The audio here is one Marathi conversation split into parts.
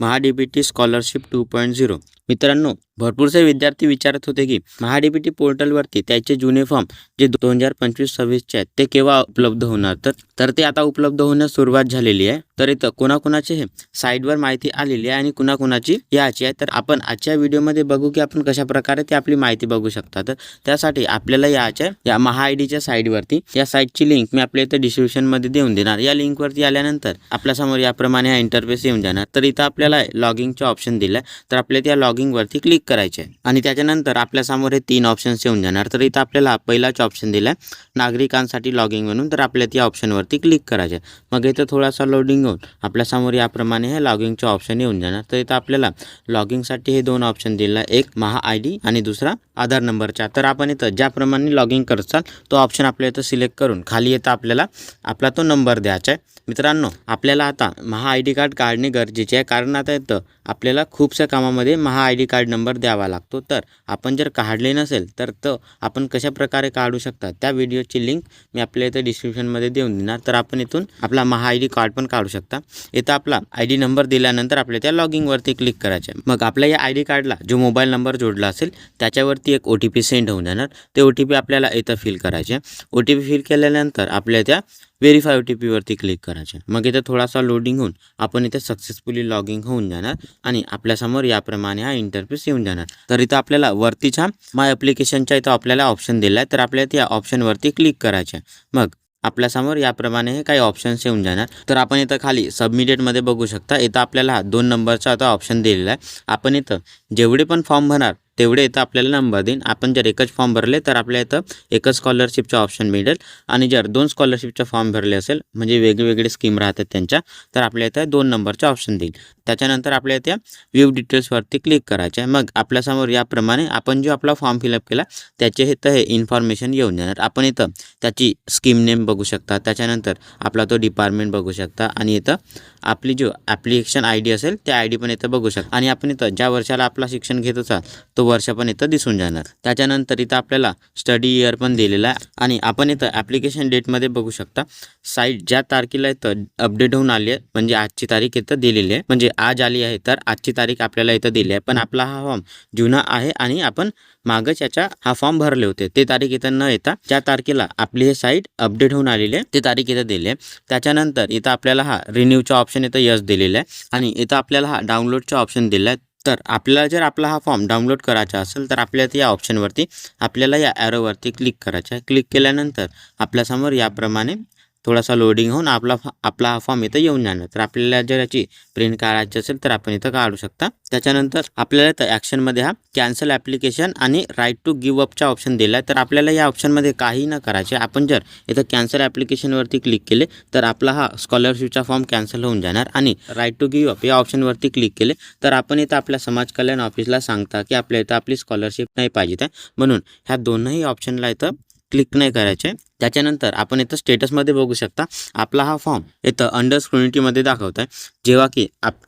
महाडीबीटी स्कॉलरशिप 2.0. मित्रांनो, भरपूरसे विद्यार्थी विचारत होते की महाडीबीटी पोर्टलवरती त्याचे जुने फॉर्म जे 2025-26चे आहेत ते केव्हा उपलब्ध होणार. तर ते आता उपलब्ध होण्यास सुरुवात झालेली आहे. तर इथं कोणाकोणाचे हे साईटवर माहिती आलेली आहे आणि कुणाकोणाची याची आहे. तर आपण आजच्या व्हिडिओमध्ये बघू की आपण कशा प्रकारे ती आपली माहिती बघू शकता. तर त्यासाठी आपल्याला या महा आयडीच्या साईटवरती या साईटची लिंक मी आपल्या इथं डिस्क्रिप्शनमध्ये देऊन देणार. या लिंकवरती आल्यानंतर आपल्यासमोर याप्रमाणे हा इंटरफेस येऊन जाणार. तर इथं आपल्याला लॉगिंगचा ऑप्शन दिला आहे. तर आपल्या त्या लॉगिंगवरती क्लिक करायचे आणि त्याच्यानंतर आपल्यासमोर हे 3 ऑप्शन्स येऊन जाणार. तर इथं आपल्याला पहिलाच ऑप्शन दिला आहे नागरिकांसाठी लॉगिंग म्हणून. तर आपल्या त्या ऑप्शनवरती क्लिक करायचे. मग इथं थोडासा लोडिंग होऊन आपल्यासमोर याप्रमाणे हे लॉगिंगचे ऑप्शन येऊन जाणार. तर इथं आपल्याला लॉगिंगसाठी हे 2 ऑप्शन दिला आहे, एक महा आयडी आणि दुसरा आधार नंबरचा. तर आपण इथं ज्याप्रमाणे लॉगिंग करसाल तो ऑप्शन आपल्या इथं सिलेक्ट करून खाली येतं आपल्याला आपला तो नंबर द्यायचा आहे. मित्रांनो, आपल्याला आता महा आय डी कार्ड काढणे गरजेचे आहे, कारण आता इथं आपल्याला खूपशा कामामध्ये महा आय डी कार्ड नंबर द्यावा लागतो. तर आपण जर काढले नसेल तर तो आपण कशा प्रकारे काढू शकता त्या व्हिडिओची लिंक मी आपल्या इथं डिस्क्रिप्शनमध्ये देऊन देणार. तर आपण इथून आपला महा आय डी कार्ड पण काढू शकता. इथं आपला आय डी नंबर दिल्यानंतर आपल्या त्या लॉगिंगवरती क्लिक करायचं आहे. मग आपल्या या आय डी कार्डला जो मोबाईल नंबर जोडला असेल त्याच्यावरती एक OTP सेंड होऊन जाणार. ते OTP आपल्याला इथं फिल करायचे. OTP फिल केल्यानंतर आपल्या त्या व्हेरीफाय OTPवरती क्लिक करायचे. मग इथं थोडासा लोडिंग होऊन आपण इथे सक्सेसफुली लॉगिंग होऊन जाणार आणि आपल्यासमोर याप्रमाणे हा इंटरफेस येऊन जाणार. तर इथं आपल्याला वरतीच्या माय ॲप्लिकेशनच्या इथं आपल्याला ऑप्शन दिला आहे. तर आपल्याला त्या ऑप्शनवरती क्लिक करायचे. मग आपल्यासमोर याप्रमाणे हे काही ऑप्शन्स येऊन जाणार. तर आपण इथं खाली सबमिटेडमध्ये बघू शकता. इथं आपल्याला 2 नंबरचा आता ऑप्शन दिलेला आहे. आपण इथं जेवढे पण फॉर्म भरणार तेवढे इथं आपल्याला नंबर देईन. आपण जर एकच फॉर्म भरले तर आपल्या इथं एकच स्कॉलरशिपचा ऑप्शन मिळेल आणि जर 2 स्कॉलरशिपचा फॉर्म भरले असेल म्हणजे वेगवेगळे स्कीम राहतात त्यांच्या, तर आपल्या इथं 2 नंबरचा ऑप्शन देईल. त्याच्यानंतर आपल्या इथे व्ह्यू डिटेल्सवरती क्लिक करायचे आहे. मग आपल्यासमोर याप्रमाणे आपण जो आपला फॉर्म फिलअप केला त्याचे इथं हे इन्फॉर्मेशन येऊन जाणार. आपण इथं त्याची स्कीम नेम बघू शकता, त्याच्यानंतर आपला तो डिपार्टमेंट बघू शकता आणि इथं आपली जो ॲप्लिकेशन आय डी असेल त्या आय डी पण इथं बघू शकता आणि आपण इथं ज्या वर्षाला आपला शिक्षण घेत असाल तो वर्ष पण इथं दिसून जाणार. त्याच्यानंतर इथं आपल्याला स्टडी इयर पण दिलेला आहे आणि आपण इथं ॲप्लिकेशन डेटमध्ये बघू शकता साईट ज्या तारखेला इथं अपडेट होऊन आली आहे म्हणजे आजची तारीख इथं दिलेली आहे. म्हणजे आज आली आहे तर आजची तारीख आपल्याला इथं दिली आहे. पण आपला हा फॉर्म जुना आहे आणि आपण मागच याचा हा फॉर्म भरले होते ते तारीख इथं न येता ज्या तारखेला आपली हे साईट अपडेट होऊन आलेली आहे ते तारीख इथं दिली आहे. त्याच्यानंतर इथं आपल्याला हा रिन्यूचा ऑप्शन इथं यस दिलेला आहे आणि इथं आपल्याला हा डाउनलोडचा ऑप्शन दिला आहे. तर आपल्याला जर आपला हा फॉर्म डाउनलोड करायचा असेल तर आपल्याला या ऑप्शनवरती आपल्याला या ॲरोवरती क्लिक करायचं आहे. क्लिक केल्यानंतर आपल्यासमोर याप्रमाणे थोडासा लोडिंग होऊन आपला हा फॉर्म इथं येऊन जाणार. तर आपल्याला जर याची प्रिंट काढायची असेल तर आपण इथं काढू शकता. त्याच्यानंतर आपल्याला इथं ॲक्शनमध्ये हा कॅन्सल ॲप्लिकेशन आणि राईट टू गिव्ह अपचा ऑप्शन दिला आहे. तर आपल्याला या ऑप्शनमध्ये काही न करायचे. आपण जर इथं कॅन्सल ॲप्लिकेशनवरती क्लिक केले तर आपला हा स्कॉलरशिपचा फॉर्म कॅन्सल होऊन जाणार आणि राईट टू गिव्ह अप या ऑप्शनवरती क्लिक केले तर आपण इथं आपल्या समाज कल्याण ऑफिसला सांगता की आपल्या इथं आपली स्कॉलरशिप नाही पाहिजे आहे, म्हणून ह्या दोनही ऑप्शनला इथं क्लिक नाही करायचे. त्याच्यानंतर आपण इथं स्टेटसमध्ये बघू शकता आपला हा फॉर्म इथं अंडर स्क्रुनिटीमध्ये दाखवत आहे. जेव्हा की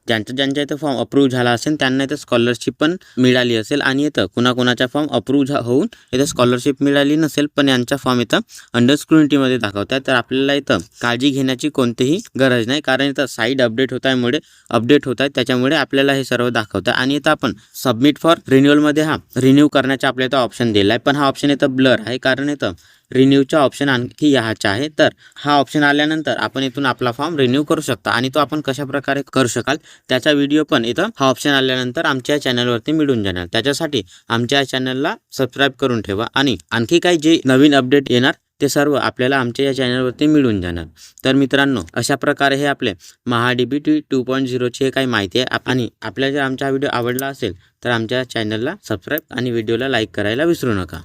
ज्यांच्या इथं फॉर्म अप्रूव्ह झाला असेल त्यांना इथं स्कॉलरशिप पण मिळाली असेल आणि इथं कुणाचा फॉर्म अप्रूव्ह होऊन इथं स्कॉलरशिप मिळाली नसेल पण यांचा फॉर्म इथं अंडर स्क्रुनिटीमध्ये दाखवत आहे. तर आपल्याला इथं काळजी घेण्याची कोणतीही गरज नाही, कारण इथं साईट अपडेट होत आहे त्याच्यामुळे आपल्याला हे सर्व दाखवतं. आणि इथं आपण सबमिट फॉर रिन्युअलमध्ये हा रिन्यू करण्याचा आपल्या इथं ऑप्शन दिला आहे, पण हा ऑप्शन इथं ब्लर आहे कारण इथं रिन्यूचा ऑप्शन आणखी याचा आहे. तर हा ऑप्शन आल्यानंतर आपण इथून आपला फॉर्म रिन्यू करू शकता आणि तो आपण कशा प्रकारे करू शकाल त्याचा व्हिडिओ पण इथं हा ऑप्शन आल्यानंतर आमच्या चॅनलवरती मिळून जाणार. त्याच्यासाठी आमच्या चॅनलला सबस्क्राईब करून ठेवा आणि आणखी काही जे नवीन अपडेट येणार ते सर्व आपल्याला आमच्या या चॅनलवरती मिळून जाणार. तर मित्रांनो, अशा प्रकारे हे आपले महाडीबीटी 2.0ची काही माहिती आहे. आणि आपल्याला जर आमचा व्हिडिओ आवडला असेल तर आमच्या चॅनलला सबस्क्राईब आणि व्हिडिओला लाईक करायला विसरू नका.